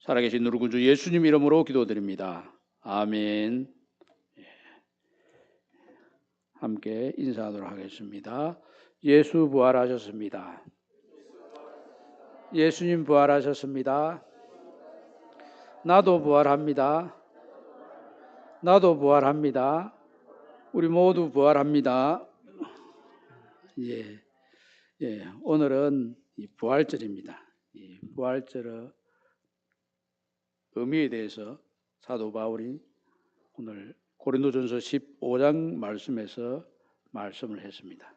살아계신 우리 구주 예수님 이름으로 기도드립니다. 아멘. 함께 인사하도록 하겠습니다. 예수 부활하셨습니다. 예수님 부활하셨습니다. 나도 부활합니다. 나도 부활합니다. 우리 모두 부활합니다. 오늘은 이 부활절입니다. 이 부활절의 의미에 대해서 사도 바울이 오늘 고린도전서 15장 말씀에서 말씀을 했습니다.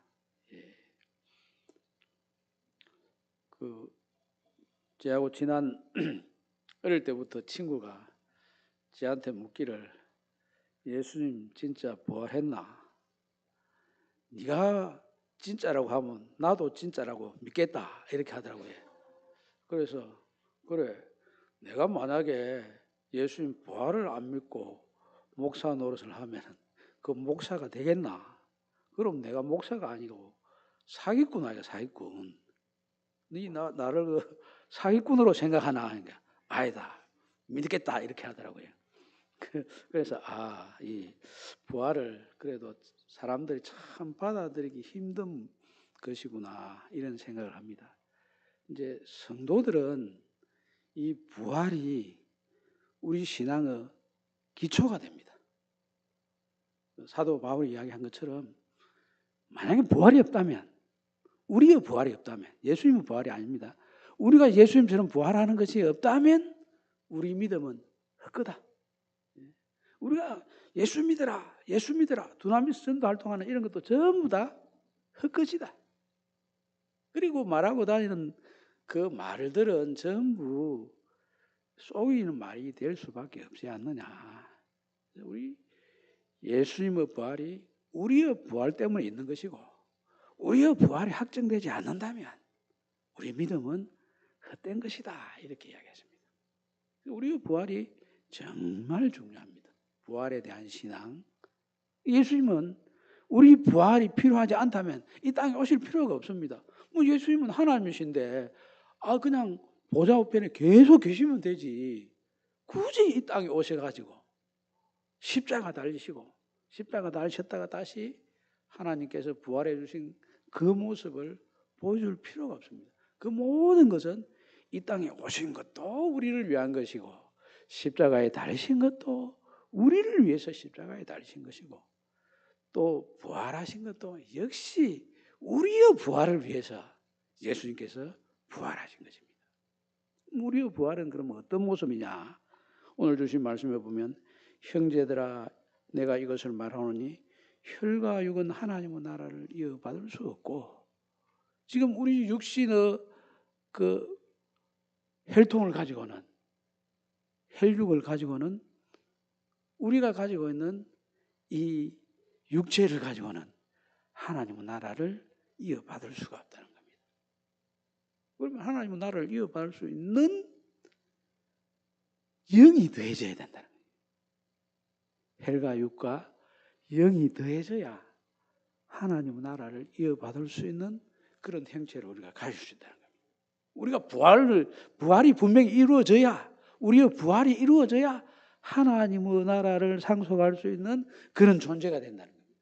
제하고 친한 어릴 때부터 친구가 저한테 묻기를 예수님 진짜 부활했나? 네가 진짜라고 하면 나도 진짜라고 믿겠다 이렇게 하더라고요. 그래서 그래 내가 만약에 예수님 부활을 안 믿고 목사 노릇을 하면 그 목사가 되겠나? 그럼 내가 목사가 아니고 사기꾼 아니야 사기꾼. 네 나를 사기꾼으로 생각하나? 그러니까 아니다 믿겠다 이렇게 하더라고요. 그래서 이 부활을 그래도 사람들이 참 받아들이기 힘든 것이구나 이런 생각을 합니다. 이제 성도들은 이 부활이 우리 신앙의 기초가 됩니다. 사도 바울이 이야기한 것처럼 만약에 부활이 없다면, 우리의 부활이 없다면, 예수님의 부활이 아닙니다. 우리가 예수님처럼 부활하는 것이 없다면 우리 믿음은 헛거다. 우리가 예수 믿어라, 예수 믿어라, 두나미 전도 활동하는 이런 것도 전부 다 헛것이다. 그리고 말하고 다니는 그 말들은 전부 속이는 말이 될 수밖에 없지 않느냐. 우리 예수님의 부활이 우리의 부활 때문에 있는 것이고 우리의 부활이 확정되지 않는다면 우리 믿음은 헛된 것이다 이렇게 이야기했습니다. 우리의 부활이 정말 중요합니다. 부활에 대한 신앙. 예수님은 우리 부활이 필요하지 않다면 이 땅에 오실 필요가 없습니다. 예수님은 하나님이신데 그냥 보좌 우편에 계속 계시면 되지. 굳이 이 땅에 오셔가지고 십자가 달리시고 십자가 달리셨다가 다시 하나님께서 부활해 주신 그 모습을 보여줄 필요가 없습니다. 그 모든 것은 이 땅에 오신 것도 우리를 위한 것이고 십자가에 달리신 것도 우리를 위해서 십자가에 달리신 것이고 또 부활하신 것도 역시 우리의 부활을 위해서 예수님께서 부활하신 것입니다. 우리의 부활은 그러면 어떤 모습이냐? 오늘 주신 말씀에 보면 형제들아 내가 이것을 말하노니 혈과 육은 하나님의 나라를 이어받을 수 없고 지금 우리 육신의 그 혈통을 가지고는 혈육을 가지고는 우리가 가지고 있는 이 육체를 가지고는 하나님의 나라를 이어받을 수가 없다는 겁니다. 그러면 하나님의 나라를 이어받을 수 있는 영이 더해져야 된다는 거예요. 혈과 육과 영이 더해져야 하나님의 나라를 이어받을 수 있는 그런 형체를 우리가 가질 수 있다는 겁니다. 우리가 부활이 분명히 이루어져야 우리의 부활이 이루어져야 하나님의 나라를 상속할 수 있는 그런 존재가 된다는 겁니다.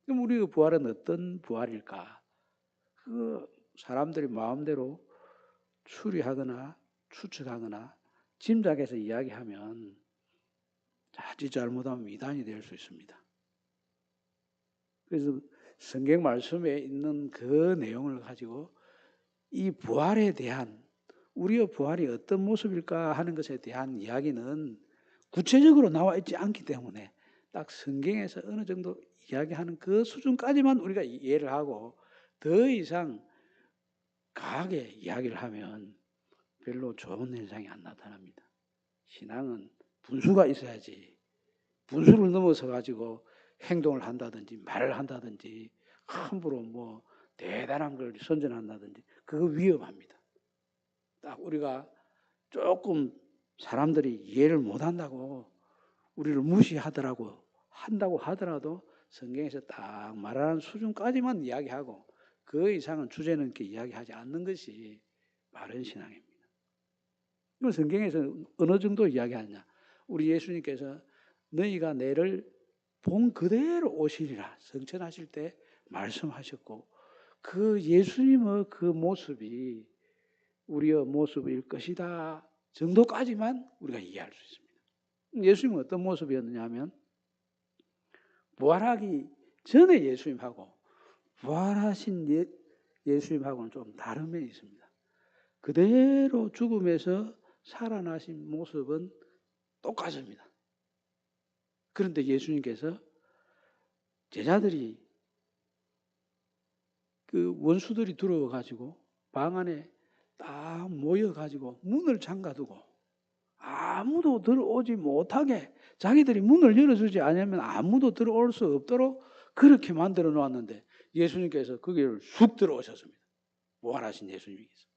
그럼 우리의 부활은 어떤 부활일까? 사람들이 마음대로 추리하거나 추측하거나 짐작해서 이야기하면 자칫 잘못하면 이단이 될 수 있습니다. 그래서 성경 말씀에 있는 그 내용을 가지고 이 부활에 대한 우리의 부활이 어떤 모습일까 하는 것에 대한 이야기는 구체적으로 나와 있지 않기 때문에 딱 성경에서 어느 정도 이야기하는 그 수준까지만 우리가 이해를 하고 더 이상 강하게 이야기를 하면 별로 좋은 현상이 안 나타납니다. 신앙은 분수가 있어야지 분수를 넘어서 가지고 행동을 한다든지 말을 한다든지 함부로 대단한 걸 선전한다든지 그거 위험합니다. 딱 우리가 조금 사람들이 이해를 못한다고 우리를 무시하더라고 한다고 하더라도 성경에서 딱 말하는 수준까지만 이야기하고 그 이상은 주제넘게 이야기하지 않는 것이 바른 신앙입니다. 성경에서 어느 정도 이야기하느냐. 우리 예수님께서 너희가 내를 본 그대로 오시리라 성천하실 때 말씀하셨고, 그 예수님의 그 모습이 우리의 모습일 것이다 정도까지만 우리가 이해할 수 있습니다. 예수님은 어떤 모습이었느냐 하면, 부활하기 전에 예수님하고 부활하신 예수님하고는 좀 다른 면이 있습니다. 그대로 죽음에서 살아나신 모습은 똑같습니다. 그런데 예수님께서 제자들이 그 원수들이 들어와가지고 방 안에 딱 모여가지고 문을 잠가두고 아무도 들어오지 못하게, 자기들이 문을 열어주지 않으면 아무도 들어올 수 없도록 그렇게 만들어 놓았는데, 예수님께서 거기를 쑥 들어오셨습니다. 부활하신 예수님께서.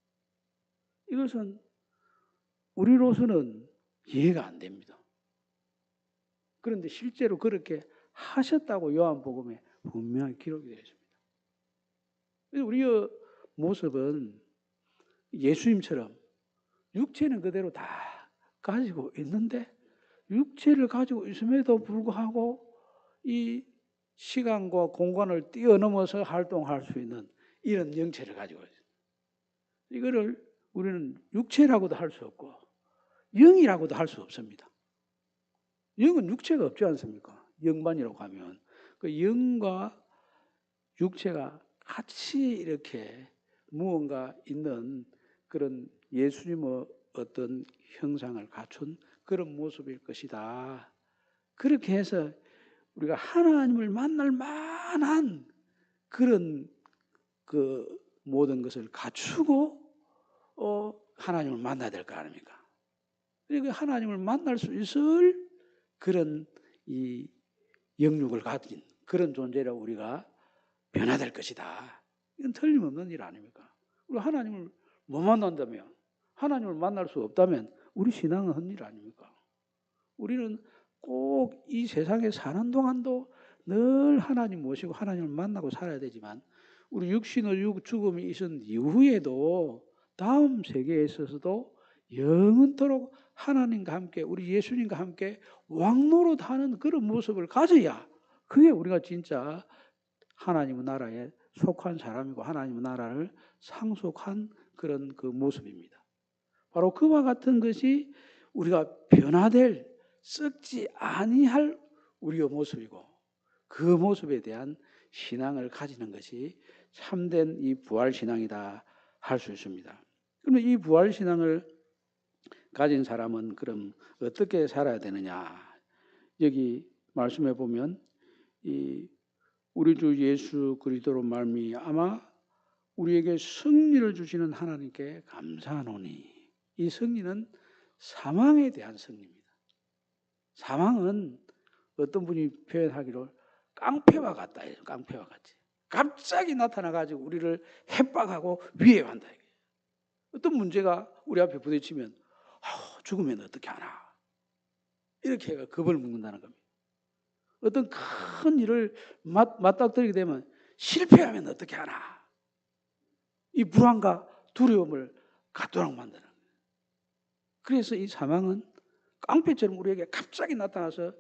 이것은 우리로서는 이해가 안 됩니다. 그런데 실제로 그렇게 하셨다고 요한복음에 분명히 기록이 되어 있습니다. 우리의 모습은 예수님처럼 육체는 그대로 다 가지고 있는데, 육체를 가지고 있음에도 불구하고 이 시간과 공간을 뛰어넘어서 활동할 수 있는 이런 영체를 가지고 있어요. 이거를 우리는 육체라고도 할 수 없고 영이라고도 할 수 없습니다. 영은 육체가 없지 않습니까? 영반이라고 하면 그 영과 육체가 같이 이렇게 무언가 있는 그런 예수님의 어떤 형상을 갖춘 그런 모습일 것이다. 그렇게 해서 우리가 하나님을 만날 만한 그런 그 모든 것을 갖추고 하나님을 만나야 될 거 아닙니까? 그리고 하나님을 만날 수 있을 그런 이 영육을 가진 그런 존재라고 우리가 변화될 것이다. 이건 틀림없는 일 아닙니까? 우리가 하나님을 못 만난다면, 하나님을 만날 수 없다면 우리 신앙은 헛일 아닙니까? 우리는 꼭 이 세상에 사는 동안도 늘 하나님 모시고 하나님을 만나고 살아야 되지만, 우리 육신의 죽음이 있은 이후에도 다음 세계에 있어서도 영원토록 하나님과 함께, 우리 예수님과 함께 왕노릇하는 그런 모습을 가져야 그게 우리가 진짜 하나님의 나라에 속한 사람이고 하나님의 나라를 상속한 그런 그 모습입니다. 바로 그와 같은 것이 우리가 변화될, 썩지 아니할 우리의 모습이고, 그 모습에 대한 신앙을 가지는 것이 참된 이 부활신앙이다 할 수 있습니다. 그러면 이 부활신앙을 가진 사람은 그럼 어떻게 살아야 되느냐? 여기 말씀해 보면 이 우리 주 예수 그리스도로 말미암아 우리에게 승리를 주시는 하나님께 감사하노니. 이 승리는 사망에 대한 승리입니다. 사망은 어떤 분이 표현하기로 깡패와 같다. 깡패와 같이. 갑자기 나타나가지고 우리를 협박하고 위협한다. 어떤 문제가 우리 앞에 부딪히면 죽으면 어떻게 하나. 이렇게 해가 겁을 먹는다는 겁니다. 어떤 큰 일을 맞닥뜨리게 되면 실패하면 어떻게 하나. 이 불안과 두려움을 갖도록 만드는 거예요. 그래서 이 사망은 깡패처럼 우리에게 갑자기 나타나서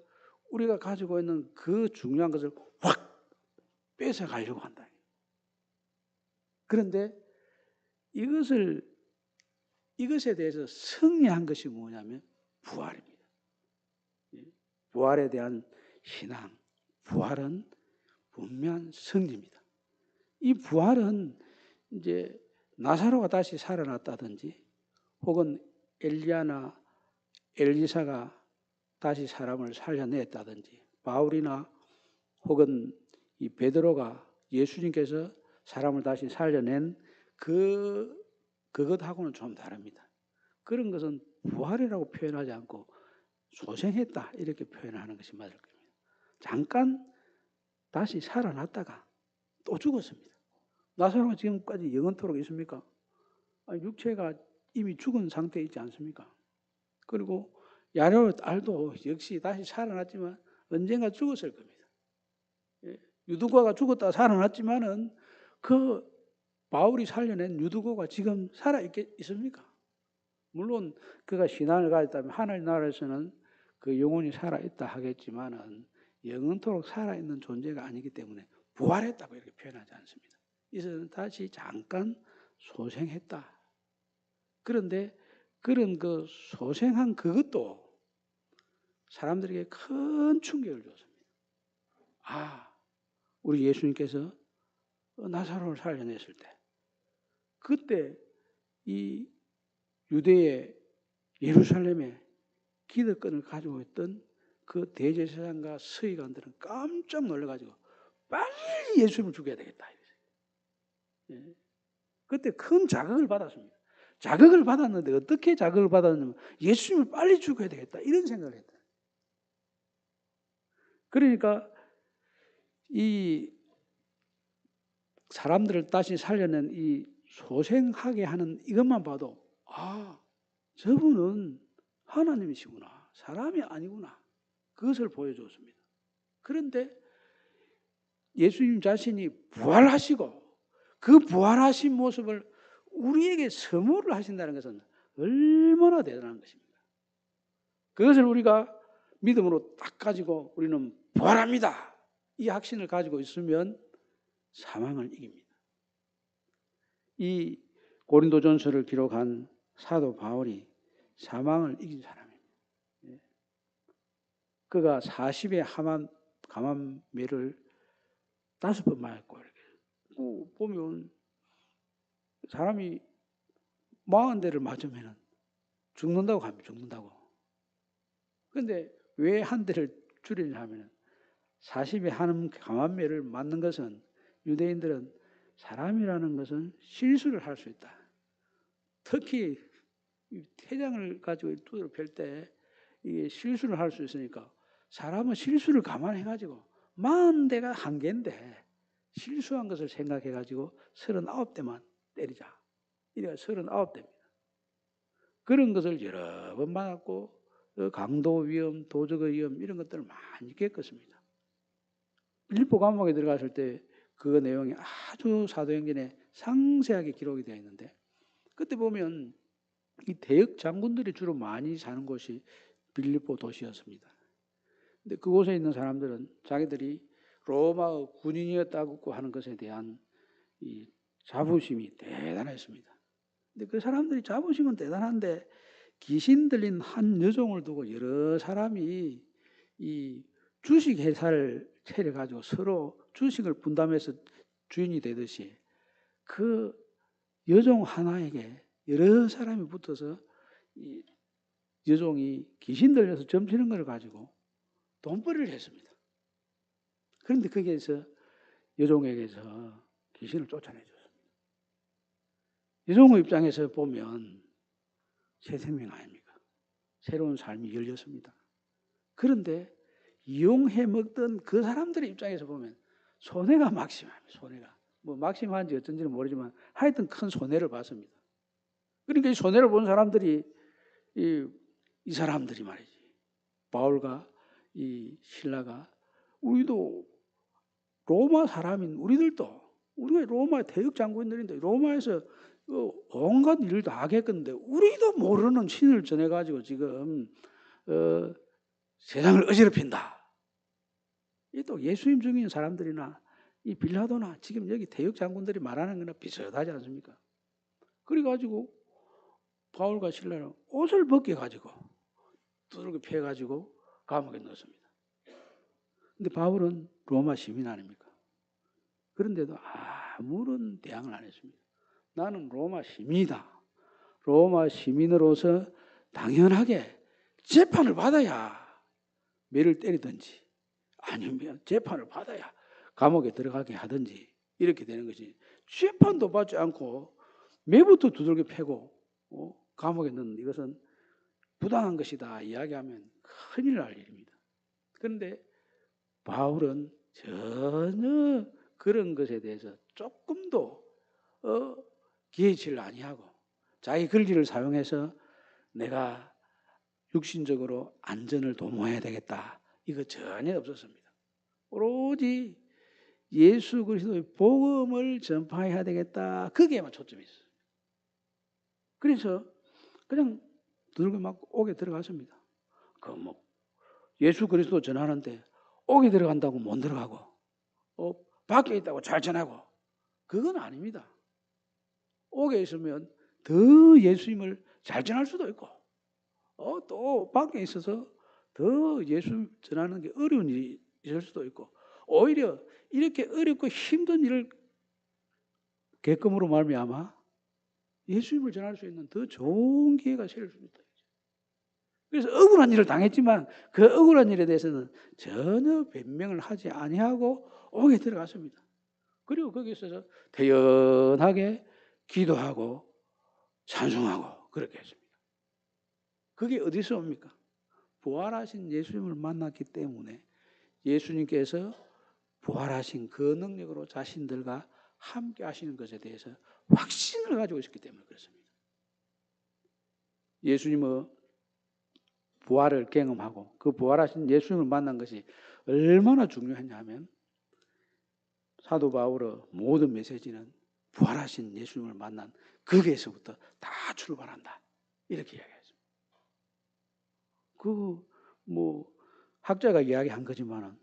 우리가 가지고 있는 그 중요한 것을 확 뺏어가려고 한다. 그런데 이것에 대해서 승리한 것이 뭐냐면 부활입니다. 부활에 대한 신앙, 부활은 분명한 승리입니다. 이 부활은 이제 나사로가 다시 살아났다든지, 혹은 엘리야나 엘리사가 다시 사람을 살려냈다든지, 바울이나 혹은 이 베드로가 예수님께서 사람을 다시 살려낸 그것하고는 좀 다릅니다. 그런 것은 부활이라고 표현하지 않고 소생했다 이렇게 표현하는 것이 맞을 겁니다. 잠깐 다시 살아났다가 또 죽었습니다. 나사로가 지금까지 영원토록 있습니까? 육체가 이미 죽은 상태에 있지 않습니까? 그리고 야레오 딸도 역시 다시 살아났지만 언젠가 죽었을 겁니다. 유두고가 죽었다 살아났지만은 그 바울이 살려낸 유두고가 지금 살아 있습니까? 물론 그가 신앙을 가졌다면 하늘 나라에서는 그 영혼이 살아있다 하겠지만은 영원토록 살아있는 존재가 아니기 때문에 부활했다고 이렇게 표현하지 않습니다. 이제는 다시 잠깐 소생했다. 그런데 그런 그 소생한 그것도 사람들에게 큰 충격을 줬습니다. 아, 우리 예수님께서 나사로를 살려냈을 때 그때 이 유대의 예루살렘에 기득권을 가지고 있던 그 대제사장과 서기관들은 깜짝 놀라가지고 빨리 예수님을 죽여야 되겠다. 예. 그때 큰 자극을 받았습니다. 자극을 받았는데 어떻게 자극을 받았냐면 예수님을 빨리 죽여야 되겠다 이런 생각을 했다. 그러니까 이 사람들을 다시 살려낸 이 소생하게 하는 이것만 봐도 아, 저분은 하나님이시구나. 사람이 아니구나. 그것을 보여줬습니다. 그런데 예수님 자신이 부활하시고 그 부활하신 모습을 우리에게 선물을 하신다는 것은 얼마나 대단한 것입니까? 그것을 우리가 믿음으로 딱 가지고 우리는 부활합니다. 이 확신을 가지고 있으면 사망을 이깁니다. 이 고린도전서를 기록한 사도 바울이 사망을 이긴 사람입니다. 그가 40의 감암매를 5번 맞았고 이렇게 보면 사람이 40대를 맞으면 죽는다고 합니다. 죽는다고. 그런데 왜 한 대를 줄이냐 하면 40의 감암매를 맞는 것은 유대인들은 사람이라는 것은 실수를 할 수 있다. 특히 태장을 가지고 두드러 펼 때 이게 실수를 할 수 있으니까 사람은 실수를 감안해가지고 40대가 한계인데 실수한 것을 생각해가지고 39대만 때리자. 이래가 39대입니다. 그런 것을 여러 번 맞았고 강도 위험, 도적의 위험 이런 것들을 많이 겪었습니다. 빌립보 감옥에 들어갔을 때 그 내용이 아주 사도행전에 상세하게 기록이 되어 있는데 그때 보면 이 대역 장군들이 주로 많이 사는 곳이 빌립보 도시였습니다. 근데 그곳에 있는 사람들은 자기들이 로마의 군인이었다고 하는 것에 대한 이 자부심이 대단했습니다. 근데 그 사람들이 자부심은 대단한데 귀신 들린 한 여종을 두고 여러 사람이 이 주식 회사를 차려가지고 서로 주식을 분담해서 주인이 되듯이 그 여종 하나에게 여러 사람이 붙어서 이 여종이 귀신 들려서 점치는 걸 가지고 돈벌이를 했습니다. 그런데 거기에서 여종에게서 귀신을 쫓아내 줬습니다. 여종의 입장에서 보면 새 생명 아닙니까? 새로운 삶이 열렸습니다. 그런데 이용해 먹던 그 사람들의 입장에서 보면 손해가 막심합니다. 손해가. 뭐 막심한지 어쩐지는 모르지만 하여튼 큰 손해를 봤습니다. 그러니까 이 손해를 본 사람들이 이 사람들이 말이지. 바울과 이 신라가 우리도 로마 사람인 우리들도 우리가 로마 대역 장군들인데 로마에서 온갖 일을 다 하겠건데 우리도 모르는 신을 전해가지고 지금 세상을 어지럽힌다. 이 또 예수님 중인 사람들이나 이 빌라도나 지금 여기 대역 장군들이 말하는 거나 비슷하지 않습니까? 그래가지고 바울과 신라는 옷을 벗겨가지고 두들겨 패가지고 감옥에 넣었습니다. 근데 바울은 로마 시민 아닙니까? 그런데도 아무런 대항을 안 했습니다. 나는 로마 시민이다. 로마 시민으로서 당연하게 재판을 받아야 매를 때리든지 아니면 재판을 받아야 감옥에 들어가게 하든지 이렇게 되는 것이 재판도 받지 않고 매부터 두들겨 패고 감옥에 넣는 이것은 부당한 것이다 이야기하면 큰일 날 일입니다. 그런데 바울은 전혀 그런 것에 대해서 조금도 기회치를 아니하고 자기 권리를 사용해서 내가 육신적으로 안전을 도모해야 되겠다. 이거 전혀 없었습니다. 오로지 예수 그리스도의 복음을 전파해야 되겠다. 거기에만 초점이 있어요. 그래서 그냥 두들겨 맞고 옥에 들어갔습니다. 그 뭐 예수 그리스도 전하는데 옥에 들어간다고 못 들어가고 밖에 있다고 잘 전하고 그건 아닙니다. 옥에 있으면 더 예수님을 잘 전할 수도 있고 또 밖에 있어서 더 예수 전하는 게 어려운 일이 있을 수도 있고 오히려 이렇게 어렵고 힘든 일을 겪음으로 말미암아 예수님을 전할 수 있는 더 좋은 기회가 생길 수 있다. 그래서 억울한 일을 당했지만 그 억울한 일에 대해서는 전혀 변명을 하지 아니하고 옥에 들어갔습니다. 그리고 거기서 태연하게 기도하고 찬송하고 그렇게 했습니다. 그게 어디서 옵니까? 부활하신 예수님을 만났기 때문에 예수님께서 부활하신 그 능력으로 자신들과 함께 하시는 것에 대해서 확신을 가지고 있었기 때문에 그렇습니다. 예수님의 부활을 경험하고 그 부활하신 예수님을 만난 것이 얼마나 중요했냐면 사도 바울의 모든 메시지는 부활하신 예수님을 만난 거기에서부터 다 출발한다. 이렇게 이야기했습니다. 학자가 이야기한 거지만은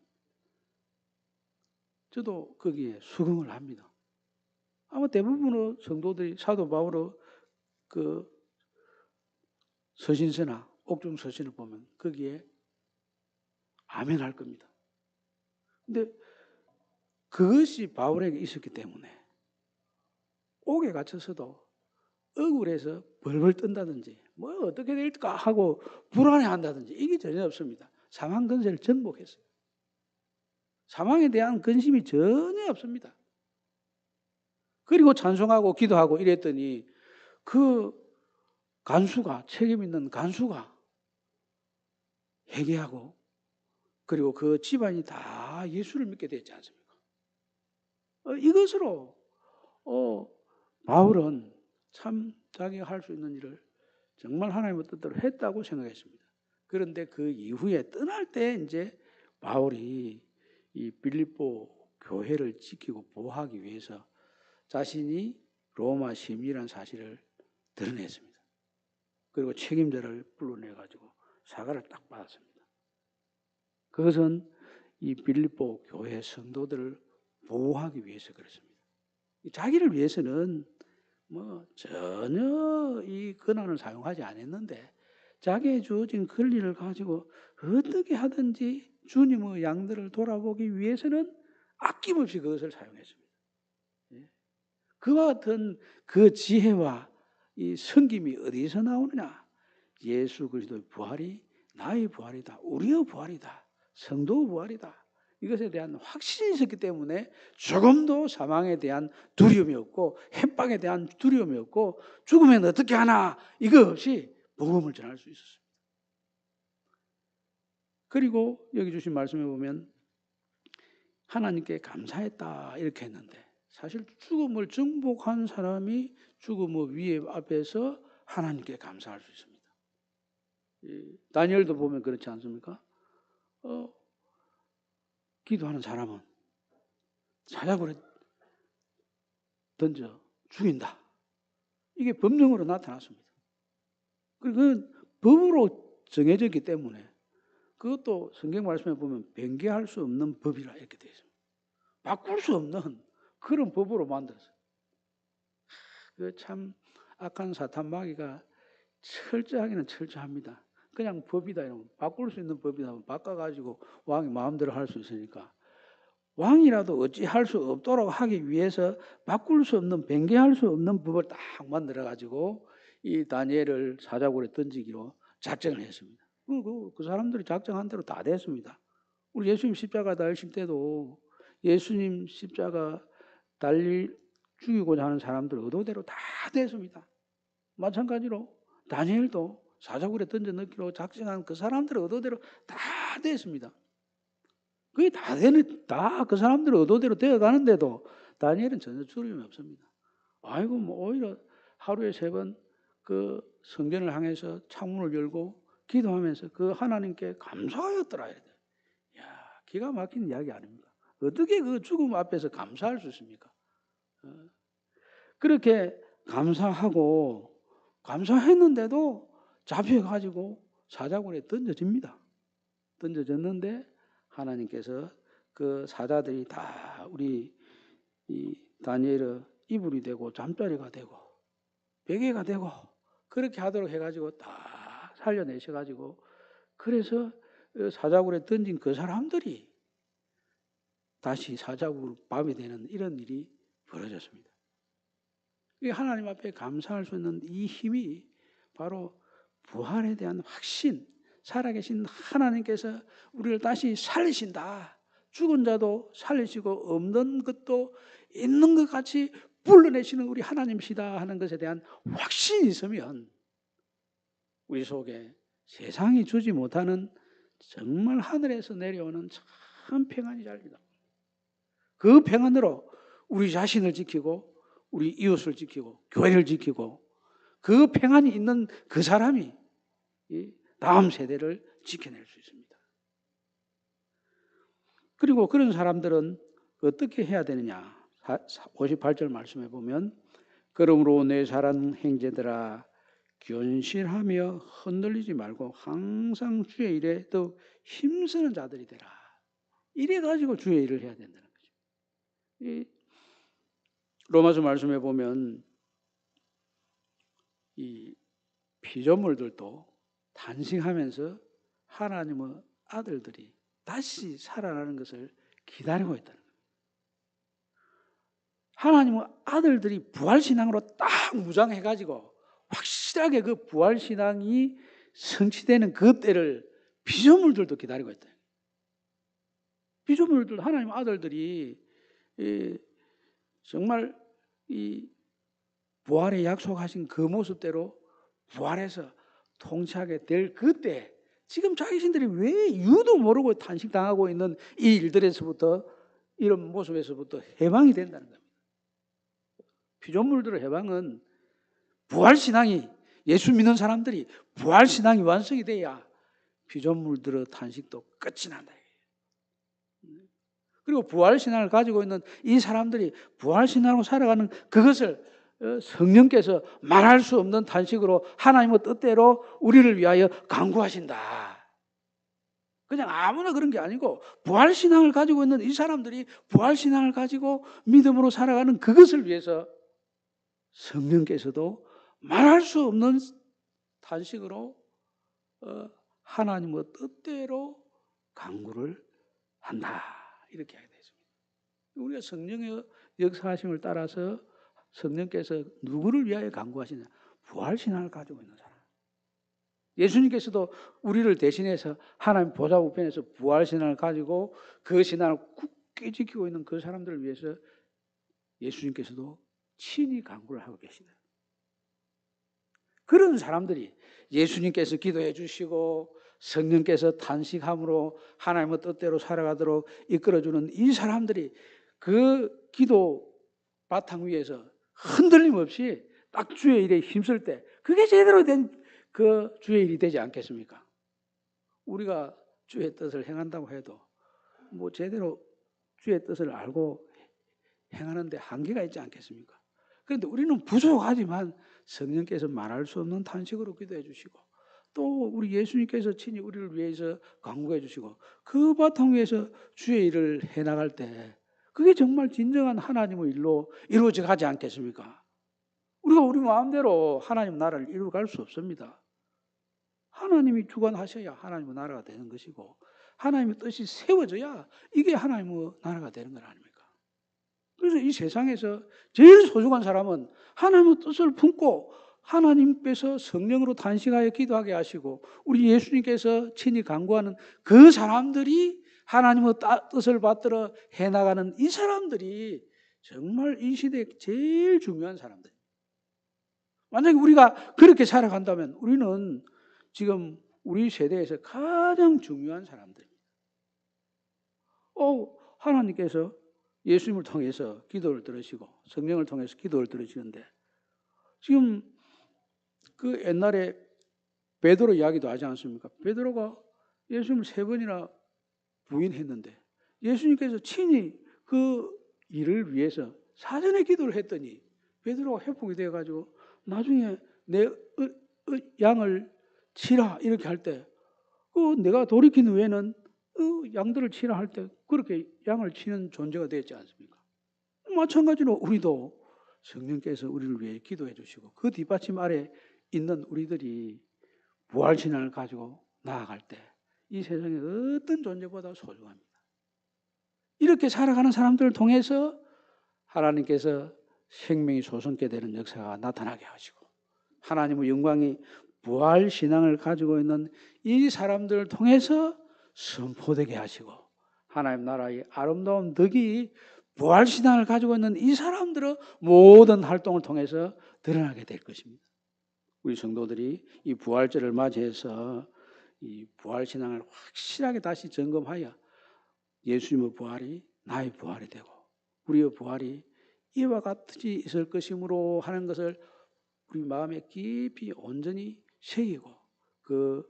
저도 거기에 수긍을 합니다. 아마 대부분의 성도들이 사도 바울의 그 서신서나 옥중 서신을 보면 거기에 아멘 할 겁니다. 근데 그것이 바울에게 있었기 때문에 옥에 갇혀서도 억울해서 벌벌 뜬다든지 뭐 어떻게 될까 하고 불안해한다든지 이게 전혀 없습니다. 사망 근세를 정복했어요. 사망에 대한 근심이 전혀 없습니다. 그리고 찬송하고 기도하고 이랬더니 그 간수가 책임 있는 간수가 회개하고 그리고 그 집안이 다 예수를 믿게 됐지 않습니까? 이것으로 바울은 참 자기가 할 수 있는 일을 정말 하나님의 뜻대로 했다고 생각했습니다. 그런데 그 이후에 떠날 때 이제 바울이 이 빌립보 교회를 지키고 보호하기 위해서 자신이 로마 시민이라는 사실을 드러냈습니다. 그리고 책임자를 불러내가지고 사과를 딱 받았습니다. 그것은 이 빌립보 교회 성도들을 보호하기 위해서 그렇습니다. 자기를 위해서는 뭐 전혀 이 권한을 사용하지 않았는데 자기의 주어진 권리를 가지고 어떻게 하든지 주님의 양들을 돌아보기 위해서는 아낌없이 그것을 사용했습니다. 그와 같은 그 지혜와 이 섬김이 어디서 나오느냐? 예수 그리스도의 부활이 나의 부활이다. 우리의 부활이다. 성도의 부활이다. 이것에 대한 확신이 있었기 때문에 조금도 사망에 대한 두려움이 없고 햄빵에 대한 두려움이 없고 죽으면 어떻게 하나 이거 없이 복음을 전할 수 있었습니다. 그리고 여기 주신 말씀에 보면 하나님께 감사했다 이렇게 했는데 사실 죽음을 정복한 사람이 죽음의 위에 앞에서 하나님께 감사할 수 있습니다. 다니엘도 보면 그렇지 않습니까? 기도하는 사람은 사자굴에 던져 죽인다. 이게 법령으로 나타났습니다. 그리고 그건 법으로 정해졌기 때문에 그것도 성경 말씀에 보면 변개할 수 없는 법이라 이렇게 되어 있습니다. 바꿀 수 없는 그런 법으로 만들었어요. 그 참 악한 사탄 마귀가 철저하기는 철저합니다. 그냥 법이다 이러면 바꿀 수 있는 법이다 바꿔가지고 왕이 마음대로 할 수 있으니까 왕이라도 어찌할 수 없도록 하기 위해서 바꿀 수 없는 변개할 수 없는 법을 딱 만들어가지고 이 다니엘을 사자굴에 던지기로 작정을 했습니다. 그 사람들이 작정한 대로 다 됐습니다. 우리 예수님 십자가 달리실 때도 예수님 십자가 죽이고자 하는 사람들 의도대로 다 됐습니다. 마찬가지로 다니엘도 사자굴에 던져 넣기로 작정한 그 사람들 의도대로 다 됐습니다. 그게 다 그 사람들 의도대로 되어 가는데도 다니엘은 전혀 두려움이 없습니다. 아이고 뭐 오히려 하루에 3번 그 성전을 향해서 창문을 열고 기도하면서 그 하나님께 감사하였더라. 야, 기가 막힌 이야기 아닙니까? 어떻게 그 죽음 앞에서 감사할 수 있습니까? 그렇게 감사했는데도 잡혀가지고 사자굴에 던져집니다. 던져졌는데 하나님께서 그 사자들이 다 우리 이 다니엘의 이불이 되고 잠자리가 되고 베개가 되고 그렇게 하도록 해가지고 다 살려내셔가지고 그래서 사자굴에 던진 그 사람들이 다시 사자굴 밤이 되는 이런 일이 벌어졌습니다. 하나님 앞에 감사할 수 있는 이 힘이 바로 부활에 대한 확신, 살아계신 하나님께서 우리를 다시 살리신다. 죽은 자도 살리시고 없는 것도 있는 것 같이 불러내시는 우리 하나님이시다 하는 것에 대한 확신이 있으면 우리 속에 세상이 주지 못하는 정말 하늘에서 내려오는 참 평안이 잘립니다. 그 평안으로 우리 자신을 지키고 우리 이웃을 지키고 교회를 지키고 그 평안이 있는 그 사람이 다음 세대를 지켜낼 수 있습니다. 그리고 그런 사람들은 어떻게 해야 되느냐? 58절 말씀해 보면 그러므로 내 사랑 형제들아 견실하며 흔들리지 말고 항상 주의 일에 더 힘쓰는 자들이 되라. 이래 가지고 주의 일을 해야 된다는 거죠. 이 로마서 말씀해 보면 이 피조물들도 탄식하면서 하나님의 아들들이 다시 살아나는 것을 기다리고 있다는 거예요. 하나님의 아들들이 부활신앙으로 딱 무장해가지고 확실하게 그 부활신앙이 성취되는 그 때를 피조물들도 기다리고 있다. 피조물들, 하나님의 아들들이 정말 이 부활에 약속하신 그 모습대로 부활해서 통치하게 될 그때 지금 자신들이 왜 이유도 모르고 탄식당하고 있는 이 일들에서부터 이런 모습에서부터 해방이 된다는 겁니다. 피조물들의 해방은 부활신앙이 예수 믿는 사람들이 부활신앙이 완성이 돼야 피조물들의 탄식도 끝이 난다. 그리고 부활신앙을 가지고 있는 이 사람들이 부활신앙으로 살아가는 그것을 성령께서 말할 수 없는 탄식으로 하나님의 뜻대로 우리를 위하여 간구하신다. 그냥 아무나 그런 게 아니고 부활신앙을 가지고 있는 이 사람들이 부활신앙을 가지고 믿음으로 살아가는 그것을 위해서 성령께서도 말할 수 없는 탄식으로 하나님의 뜻대로 간구를 한다. 이렇게 하게 되습니다. 우리가 성령의 역사하심을 따라서 성령께서 누구를 위하여 간구하시냐? 부활신앙을 가지고 있는 사람. 예수님께서도 우리를 대신해서 하나님 보좌 우편에서 부활신앙을 가지고 그 신앙을 굳게 지키고 있는 그 사람들을 위해서 예수님께서도 친히 간구를 하고 계시다. 그런 사람들이 예수님께서 기도해 주시고 성령께서 탄식함으로 하나님의 뜻대로 살아가도록 이끌어주는 이 사람들이 그 기도 바탕 위에서 흔들림 없이 딱 주의 일에 힘쓸 때 그게 제대로 된 그 주의 일이 되지 않겠습니까? 우리가 주의 뜻을 행한다고 해도 뭐 제대로 주의 뜻을 알고 행하는데 한계가 있지 않겠습니까? 그런데 우리는 부족하지만 성령께서 말할 수 없는 탄식으로 기도해 주시고 또 우리 예수님께서 친히 우리를 위해서 간구해 주시고 그 바탕 위에서 주의 일을 해나갈 때 그게 정말 진정한 하나님의 일로 이루어져 가지 않겠습니까? 우리가 우리 마음대로 하나님 나라를 이루어갈 수 없습니다. 하나님이 주관하셔야 하나님의 나라가 되는 것이고 하나님의 뜻이 세워져야 이게 하나님의 나라가 되는 것 아닙니까? 그래서 이 세상에서 제일 소중한 사람은 하나님의 뜻을 품고 하나님께서 성령으로 탄식하여 기도하게 하시고 우리 예수님께서 친히 간구하는 그 사람들이 하나님의 뜻을 받들어 해나가는 이 사람들이 정말 이 시대에 제일 중요한 사람들. 만약에 우리가 그렇게 살아간다면 우리는 지금 우리 세대에서 가장 중요한 사람들입니다. 하나님께서 예수님을 통해서 기도를 들으시고 성령을 통해서 기도를 들으시는데 지금 그 옛날에 베드로 이야기도 하지 않습니까? 베드로가 예수님을 3번이나 부인했는데 예수님께서 친히 그 일을 위해서 사전에 기도를 했더니 베드로가 회복이 돼가지고 나중에 내 양을 치라 이렇게 할 때 내가 돌이킨 후에는 양들을 치라 할 때 그렇게 양을 치는 존재가 되었지 않습니까? 마찬가지로 우리도 성령께서 우리를 위해 기도해 주시고 그 뒷받침 아래 있는 우리들이 부활신앙을 가지고 나아갈 때 이 세상의 어떤 존재보다 소중합니다. 이렇게 살아가는 사람들을 통해서 하나님께서 생명이 솟게 되는 역사가 나타나게 하시고 하나님의 영광이 부활신앙을 가지고 있는 이 사람들을 통해서 선포되게 하시고 하나님 나라의 아름다운 덕이 부활신앙을 가지고 있는 이 사람들의 모든 활동을 통해서 드러나게 될 것입니다. 우리 성도들이 이 부활절을 맞이해서 이 부활신앙을 확실하게 다시 점검하여 예수님의 부활이 나의 부활이 되고 우리의 부활이 이와 같이 있을 것이므로 하는 것을 우리 마음에 깊이 온전히 새기고 그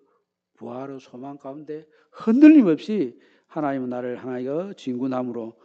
부활의 소망 가운데 흔들림 없이 하나님은 나를 향하여 진구나무로